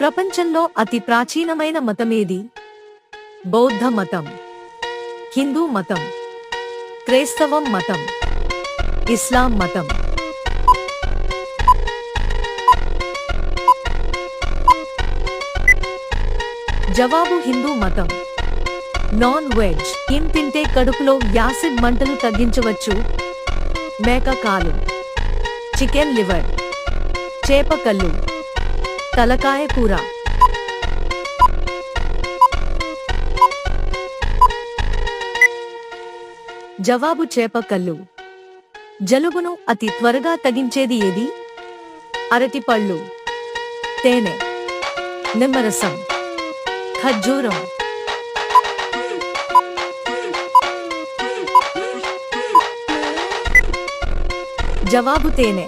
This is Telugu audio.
ప్రపంచంలో అతి ప్రాచీనమైన మతమేది? బౌద్ధ మతం, హిందూ మతం, క్రైస్తవం మతం, ఇస్లాం మతం. జవాబు హిందూ మతం. నాన్ వెజ్ ఏం తింటే కడుపులో యాసిడ్ మంటలు తగ్గించవచ్చు? మేక కాలు, చికెన్ లివర్, చేప కళ్ళు, తలకాయ కూర. జవాబు చేప కళ్ళు. జలుబును అతి త్వరగా తగ్గించేది ఏది? అరటిపళ్ళు, తేనె, నిమ్మరసం, ఖర్జూరం. జవాబు తేనె.